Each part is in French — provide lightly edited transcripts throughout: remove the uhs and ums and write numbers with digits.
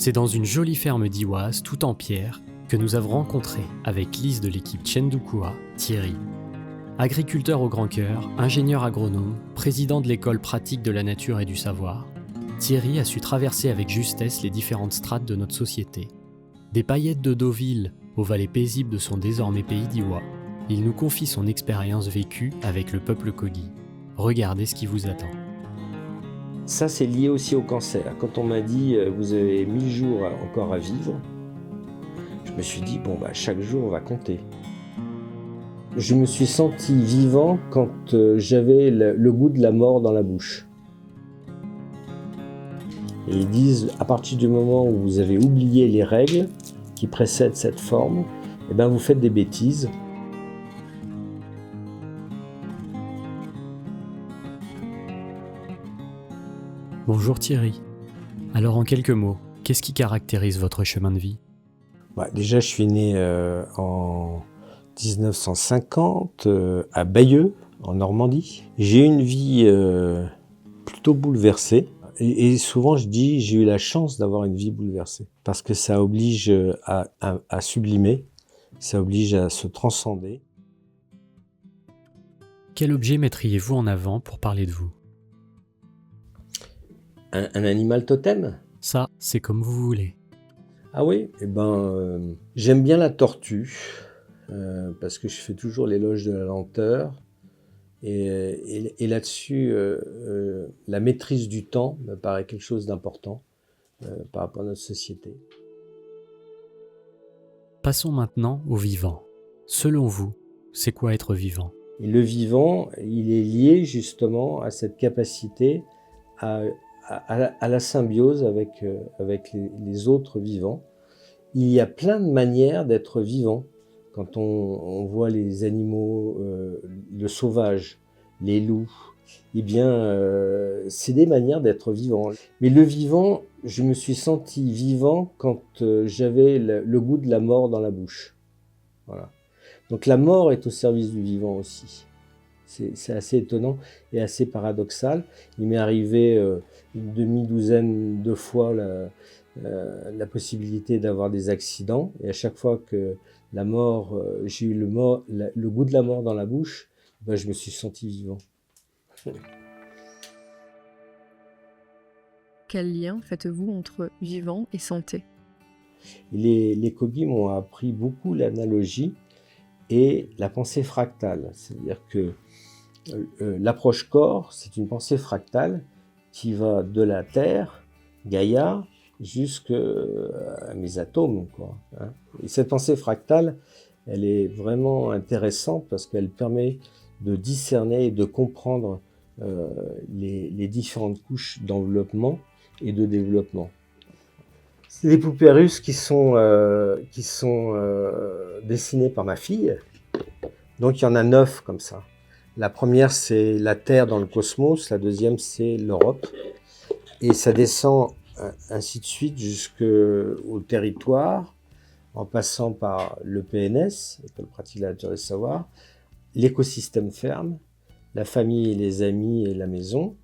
C'est dans une jolie ferme d'Iwaz, tout en pierre, que nous avons rencontré, avec Lise de l'équipe Chendukua, Thierry. Agriculteur au grand cœur, ingénieur agronome, président de l'école pratique de la nature et du savoir, Thierry a su traverser avec justesse les différentes strates de notre société. Des paillettes de Deauville aux vallées paisibles de son désormais pays d'Iwa, il nous confie son expérience vécue avec le peuple Kogi. Regardez ce qui vous attend. Ça, c'est lié aussi au cancer. Quand on m'a dit « vous avez 1000 jours encore à vivre », je me suis dit « chaque jour va compter ». Je me suis senti vivant quand j'avais le goût de la mort dans la bouche. Et ils disent, à partir du moment où vous avez oublié les règles qui précèdent cette forme, vous faites des bêtises. Bonjour Thierry. Alors en quelques mots, qu'est-ce qui caractérise votre chemin de vie ? Déjà, je suis né en 1950 à Bayeux, en Normandie. J'ai eu une vie plutôt bouleversée. Et souvent, je dis, j'ai eu la chance d'avoir une vie bouleversée. Parce que ça oblige à sublimer, ça oblige à se transcender. Quel objet mettriez-vous en avant pour parler de vous ? Un animal totem ? Ça, c'est comme vous voulez. Ah oui, j'aime bien la tortue, parce que je fais toujours l'éloge de la lenteur. Et là-dessus, la maîtrise du temps me paraît quelque chose d'important par rapport à notre société. Passons maintenant au vivant. Selon vous, c'est quoi être vivant ? Et le vivant, il est lié justement à cette capacité à la symbiose avec les autres vivants. Il y a plein de manières d'être vivant. Quand on voit les animaux, le sauvage, les loups, c'est des manières d'être vivant. Mais le vivant, je me suis senti vivant quand j'avais le goût de la mort dans la bouche. Voilà. Donc la mort est au service du vivant aussi. C'est assez étonnant et assez paradoxal. Il m'est arrivé une demi-douzaine de fois la possibilité d'avoir des accidents. Et à chaque fois que la mort, j'ai eu le goût de la mort dans la bouche, je me suis senti vivant. Quel lien faites-vous entre vivant et santé ? Les Kogi m'ont appris beaucoup l'analogie et la pensée fractale. C'est-à-dire que l'approche corps, c'est une pensée fractale qui va de la Terre, Gaïa, jusqu'à mes atomes, quoi, hein. Et cette pensée fractale, elle est vraiment intéressante parce qu'elle permet de discerner et de comprendre les différentes couches d'enveloppement et de développement. C'est des poupées russes qui sont dessinées par ma fille. Donc il y en a 9 comme ça. La première, c'est la Terre dans le cosmos. La deuxième, c'est l'Europe. Et ça descend ainsi de suite jusqu'au territoire, en passant par le PNS, École pratique de la nature et du savoir, l'écosystème ferme, la famille et les amis et la maison,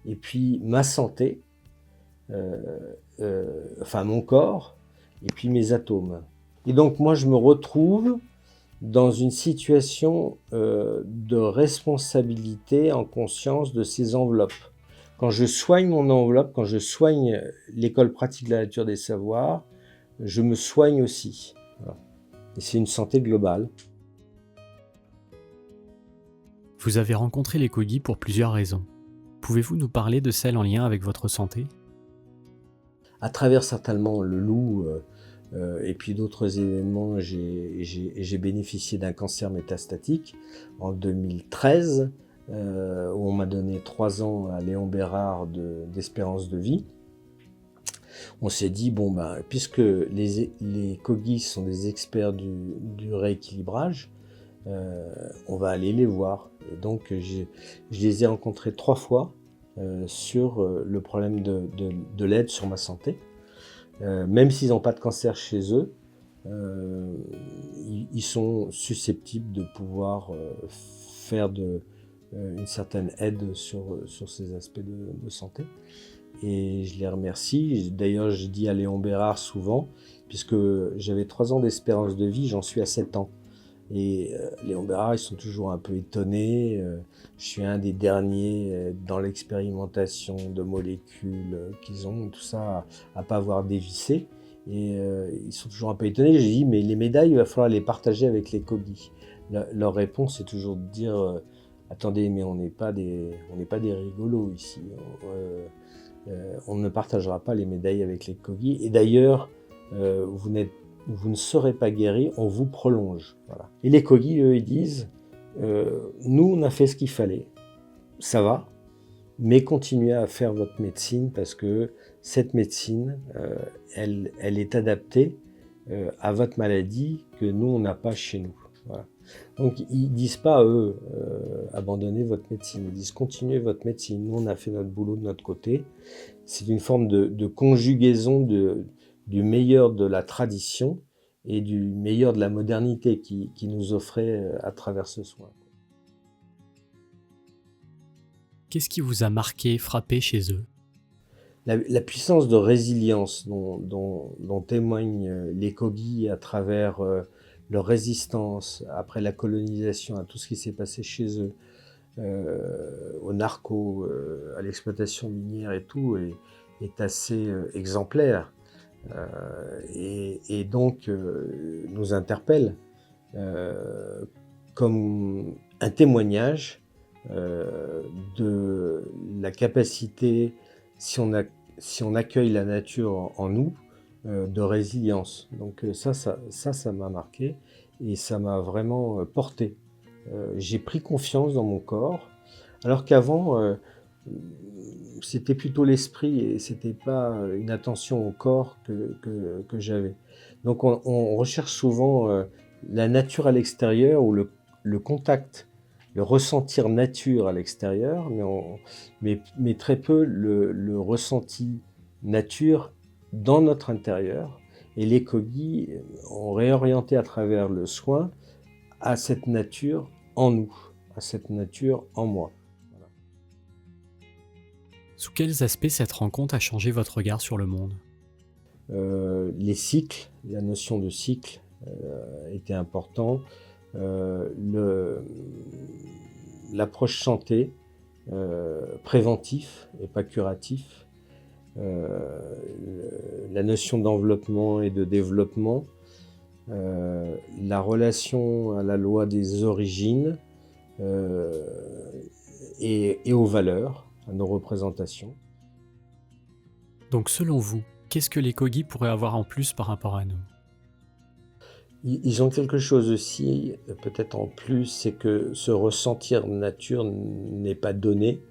et puis ma santé, mon corps, et puis mes atomes. Et donc moi, je me retrouve dans une situation de responsabilité en conscience de ces enveloppes. Quand je soigne mon enveloppe, quand je soigne l'école pratique de la nature des savoirs, je me soigne aussi. Voilà. Et c'est une santé globale. Vous avez rencontré les Kogi pour plusieurs raisons. Pouvez-vous nous parler de celles en lien avec votre santé ? À travers certainement le loup et puis d'autres événements, j'ai bénéficié d'un cancer métastatique en 2013, où on m'a donné 3 ans à Léon Bérard d'espérance de vie. On s'est dit, puisque les Kogi sont des experts du rééquilibrage, on va aller les voir. Et donc, je les ai rencontrés 3 fois sur le problème de l'aide sur ma santé. Même s'ils n'ont pas de cancer chez eux, ils sont susceptibles de pouvoir faire une certaine aide sur ces aspects de santé. et je les remercie. D'ailleurs, je dis à Léon Bérard souvent, puisque j'avais 3 ans d'espérance de vie, j'en suis à 7 ans. Et Léon Bérard, ils sont toujours un peu étonnés. Je suis un des derniers dans l'expérimentation de molécules qu'ils ont, tout ça, à pas avoir dévissé. Et ils sont toujours un peu étonnés. J'ai dit, mais les médailles, il va falloir les partager avec les Kogi. Leur réponse, c'est toujours de dire, attendez, mais on n'est pas des rigolos ici. On ne partagera pas les médailles avec les Kogi. Et d'ailleurs, vous ne serez pas guéri, on vous prolonge. Voilà. Et les Kogi, eux, ils disent, nous, on a fait ce qu'il fallait, ça va, mais continuez à faire votre médecine parce que cette médecine, elle est adaptée à votre maladie que nous, on n'a pas chez nous. Voilà. Donc, ils disent pas, eux, abandonnez votre médecine, ils disent, continuez votre médecine, nous, on a fait notre boulot de notre côté. C'est une forme de conjugaison du meilleur de la tradition et du meilleur de la modernité qui nous offrait à travers ce soin. Qu'est-ce qui vous a marqué, frappé chez eux? La puissance de résilience dont témoignent les Kogi à travers leur résistance après la colonisation, à tout ce qui s'est passé chez eux, aux narcos, à l'exploitation minière et tout, est assez exemplaire. Et donc nous interpelle comme un témoignage de la capacité, si on accueille la nature en nous, de résilience. Donc ça m'a marqué et ça m'a vraiment porté. J'ai pris confiance dans mon corps, alors qu'avant c'était plutôt l'esprit et c'était pas une attention au corps que j'avais. Donc on recherche souvent la nature à l'extérieur ou le contact, le ressentir nature à l'extérieur, mais très peu le ressenti nature dans notre intérieur. Et les Kogi ont réorienté à travers le soin à cette nature en nous, à cette nature en moi. Sous quels aspects cette rencontre a changé votre regard sur le monde? Les cycles, la notion de cycle était important. L'approche santé, préventif et pas curatif. La notion d'enveloppement et de développement. La relation à la loi des origines et aux valeurs, à nos représentations. Donc selon vous, qu'est-ce que les Kogi pourraient avoir en plus par rapport à nous? Ils ont quelque chose aussi, peut-être en plus, c'est que ce ressentir nature n'est pas donné,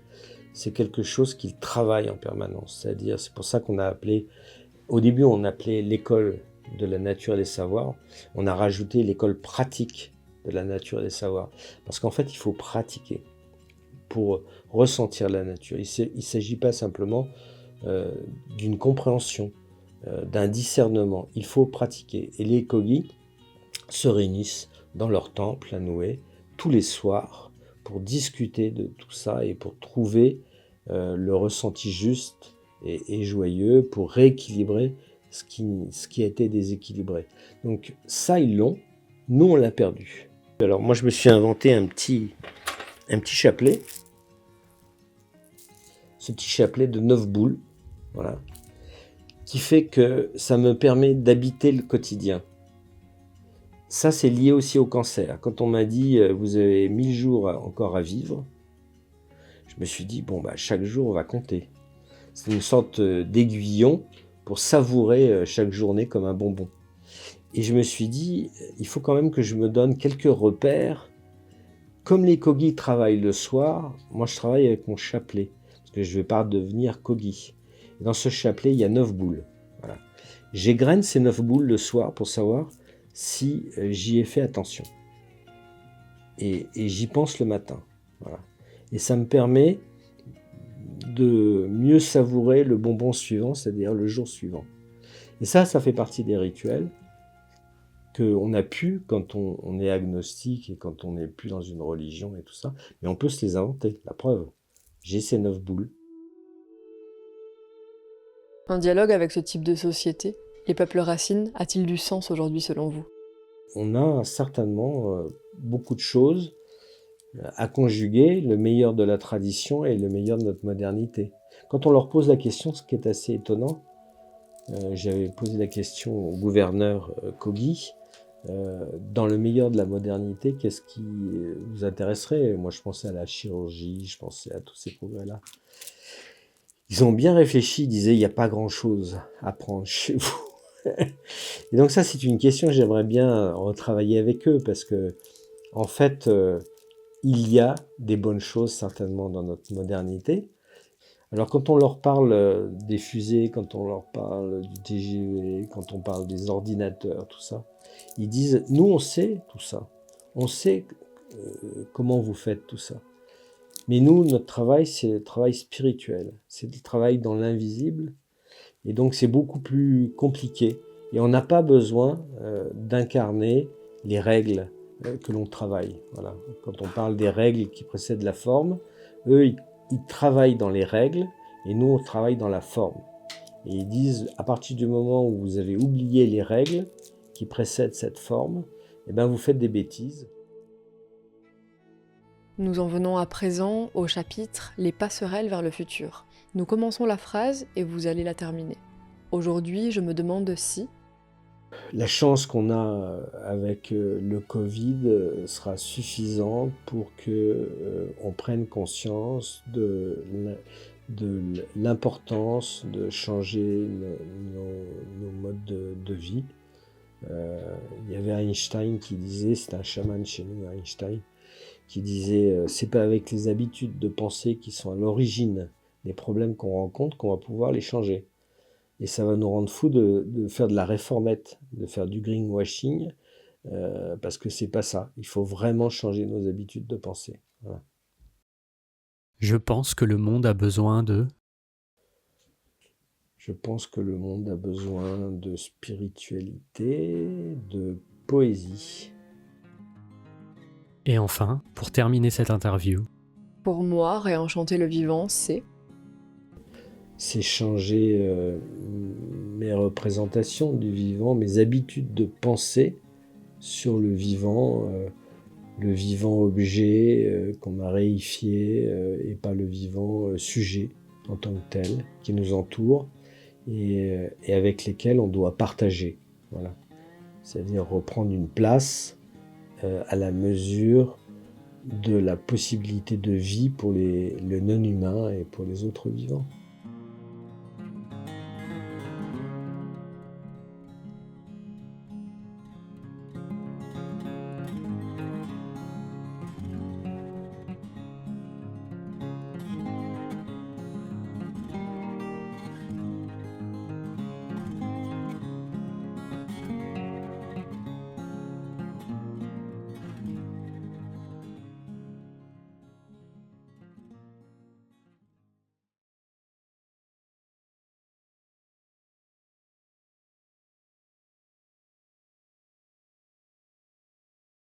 c'est quelque chose qu'ils travaillent en permanence. C'est-à-dire, c'est pour ça qu'on a appelé, au début on appelait l'école de la nature et des savoirs, on a rajouté l'école pratique de la nature et des savoirs. Parce qu'en fait, il faut pratiquer pour ressentir la nature. Il ne s'agit pas simplement d'une compréhension, d'un discernement. Il faut pratiquer. Et les Kogi se réunissent dans leur temple à Noué tous les soirs pour discuter de tout ça et pour trouver le ressenti juste et joyeux pour rééquilibrer ce qui a été déséquilibré. Donc ça, ils l'ont. Nous, on l'a perdu. Alors moi, je me suis inventé un petit chapelet. Ce petit chapelet de 9 boules, voilà, qui fait que ça me permet d'habiter le quotidien. Ça, c'est lié aussi au cancer. Quand on m'a dit « vous avez 1000 jours encore à vivre », je me suis dit « bon, bah, chaque jour va compter ». C'est une sorte d'aiguillon pour savourer chaque journée comme un bonbon. Et je me suis dit « il faut quand même que je me donne quelques repères ». Comme les Kogi travaillent le soir, moi je travaille avec mon chapelet, parce que je ne vais pas devenir Kogi. Et dans ce chapelet, il y a 9 boules. Voilà. J'égrène ces 9 boules le soir pour savoir si j'y ai fait attention. Et j'y pense le matin. Voilà. Et ça me permet de mieux savourer le bonbon suivant, c'est-à-dire le jour suivant. Et ça fait partie des rituels qu'on a pu quand on est agnostique et quand on n'est plus dans une religion et tout ça. Mais on peut se les inventer. La preuve, j'ai ces 9 boules. Un dialogue avec ce type de société, les peuples racines, a-t-il du sens aujourd'hui selon vous? On a certainement beaucoup de choses à conjuguer, le meilleur de la tradition et le meilleur de notre modernité. Quand on leur pose la question, ce qui est assez étonnant, j'avais posé la question au gouverneur Kogi, dans le meilleur de la modernité, qu'est-ce qui vous intéresserait? Moi, je pensais à la chirurgie, je pensais à tous ces progrès-là. Ils ont bien réfléchi, ils disaient, il n'y a pas grand-chose à prendre chez vous. Et donc ça, c'est une question que j'aimerais bien retravailler avec eux, parce que, en fait, il y a des bonnes choses certainement dans notre modernité. Alors quand on leur parle des fusées, quand on leur parle du TGV, quand on parle des ordinateurs, tout ça, ils disent, nous on sait tout ça, on sait comment vous faites tout ça. Mais nous, notre travail, c'est le travail spirituel, c'est le travail dans l'invisible, et donc c'est beaucoup plus compliqué. Et on n'a pas besoin d'incarner les règles que l'on travaille. Voilà. Quand on parle des règles qui précèdent la forme, eux, ils travaillent dans les règles, et nous, on travaille dans la forme. Et ils disent, à partir du moment où vous avez oublié les règles qui précèdent cette forme, eh ben, vous faites des bêtises. Nous en venons à présent au chapitre « Les passerelles vers le futur ». Nous commençons la phrase et vous allez la terminer. Aujourd'hui, je me demande si... La chance qu'on a avec le Covid sera suffisante pour qu'on prenne conscience de l'importance de changer nos modes de vie. Il y avait Einstein qui disait, c'est un chaman chez nous, Einstein, qui disait c'est pas avec les habitudes de pensée qui sont à l'origine des problèmes qu'on rencontre qu'on va pouvoir les changer. Et ça va nous rendre fous de faire de la réformette, de faire du greenwashing, parce que c'est pas ça. Il faut vraiment changer nos habitudes de pensée. Voilà. Je pense que le monde a besoin de... Je pense que le monde a besoin de spiritualité, de poésie. Et enfin, pour terminer cette interview, Pour moi, réenchanter le vivant, c'est changer mes représentations du vivant, mes habitudes de pensée sur le vivant objet qu'on a réifié et pas le vivant sujet en tant que tel, qui nous entoure et avec lesquels on doit partager. Voilà. C'est-à-dire reprendre une place à la mesure de la possibilité de vie pour le non-humain et pour les autres vivants.